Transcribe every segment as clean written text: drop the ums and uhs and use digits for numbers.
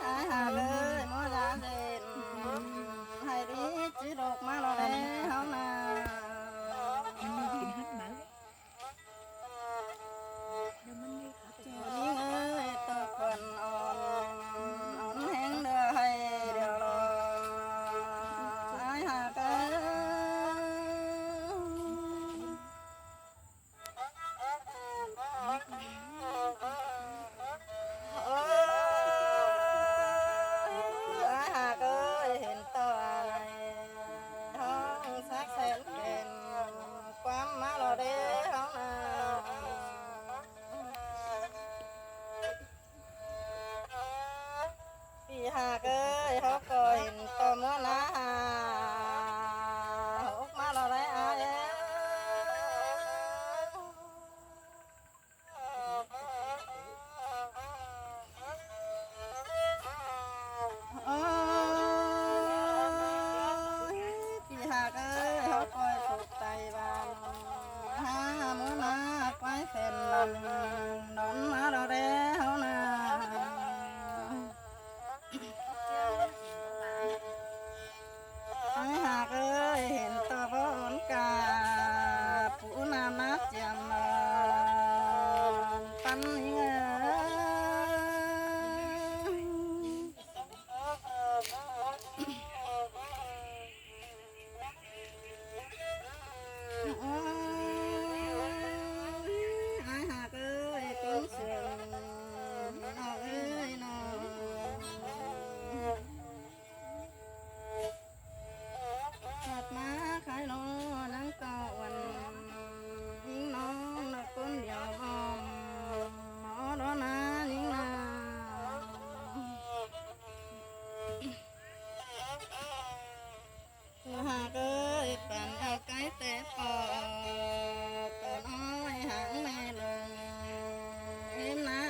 ai hà ơi mua giá đền hay đi chỉ đột mà lo đấy không nào มันมีกินฮัดมาเลยเดี๋ยวมันมีขาไป những ơi tơ quần on hẹn đưa hay điều lo ai hà ơi ai hà ơi hiện tại không xác xén đèn quán má lo đấy không nàoพี่หากเอ้ยเขาก็เห็นตัวเมื่อนะหกมาเราได้อายพี่หากเอ้ยเขาก็ถูกใจบ้านหาเมื่อนะไว้เส้นนอนมาเราได้เขานะ ai hạc ơi hiện tờ vốn cả phụ nam nát chèm pan ai hạc ơi cũng sườn nó ơi nó hạt má khai lô nắng cao quần những nó là con điều bom nó đó là những là hạt ơi bạn ở cái té bò tờ nói hẳn mẹ lời em na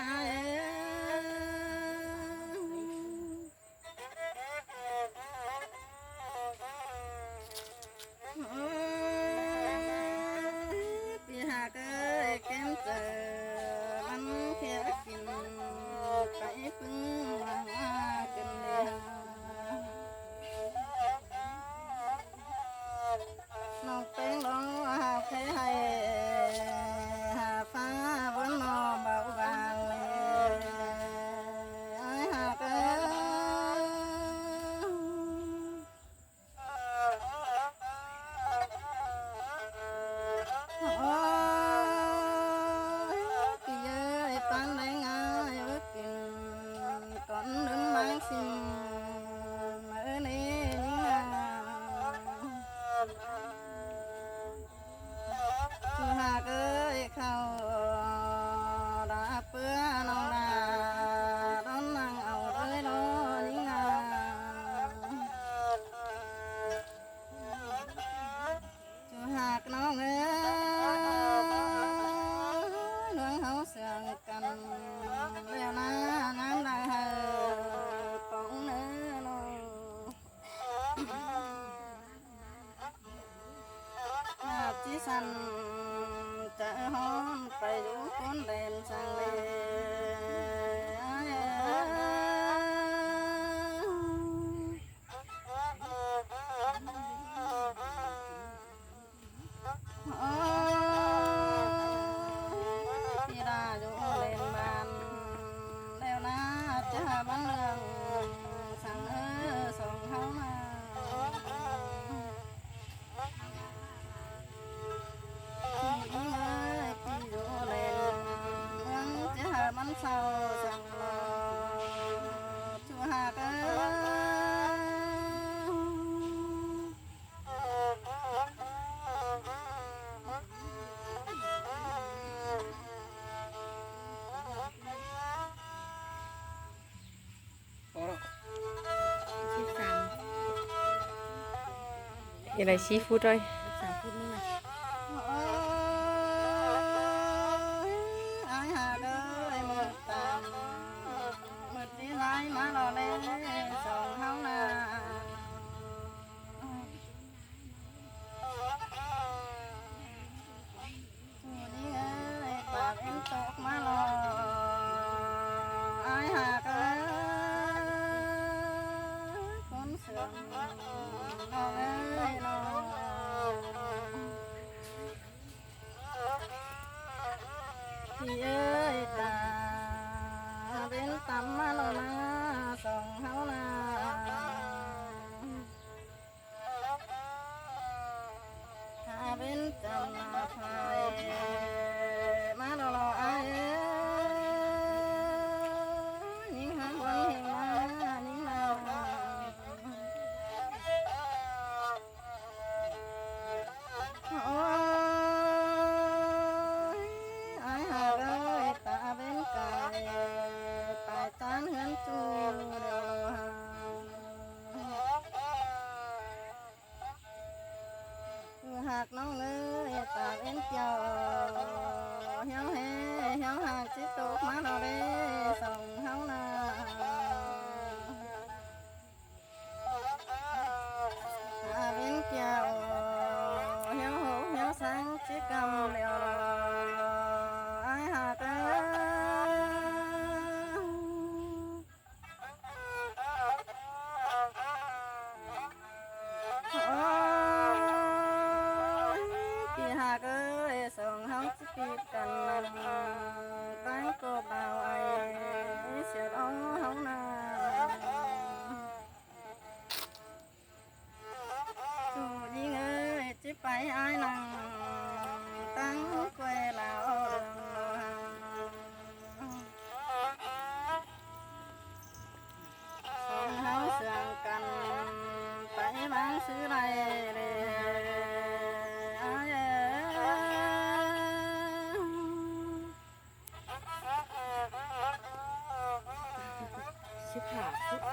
พี่หากเอ้ยแก้มเจอมันแค่กินไปพึ่งว่ากันเลยน้องเป็นร้องหาเพให้หาฟ้าบนนอเบาบางเลยไอ้หากเอ้ย พี่เอ้ยปันได้ง่ายเว้ยกินก่อนนึงมังสิมาเอ้ยนี่จูหากเอ้ยเข้าดาเปื้อน้องดาดอนนั่งเอาเลยรอนี่นาจูหากน้องเอ้ย น้องเขาเสียงกันแล้วนะน้ำได้ให้ป้องเนื้อน้องอาบที่สันจะหอมไปดูคนเด่นสังเลยพี่ดาอยู่เล่นบ้านแล้วนะจะบ้านเรื่องสั่งส่งเขามาพี่เอ้ยพี่อยู่เล่นเมืองจะบ้านเศร้าสั่งรอชัวหากเอ้อะไรซีฟู้ดด้วย 3 phút nữa này ai hà ơi một tầm một tí lái má lò lên sòng háo là พี่เอ้ยตาเป็นตำมาแล้วนะสองเฮานาถ้าเป็นจำนาไทยมาแล้วรออายเอ้ยนิ่งหาวันแห่งมานิ่งนา โอ้ยอายหาเลยตาเป็นไก่ปลายตานเหือนจูเดียวหาคือหากน้องเลยตาเป็นเจ้าเหี่ยวแห่เหี่ยวหากจิตตกมาเราได้ส่งเฮานาตาเป็นเจ้า hiếu hữu hiếu sáng chỉ cầm liều ai hạt ôi kỳ hạt ơi sòng hóng chỉ kịp cần tay cô bao ai siêu ống hóng na chủ đi ơi chỉ phải ai năng tăng quê lão đường sòng hóng sườn cần phải bán xứ này để aiชิบหาย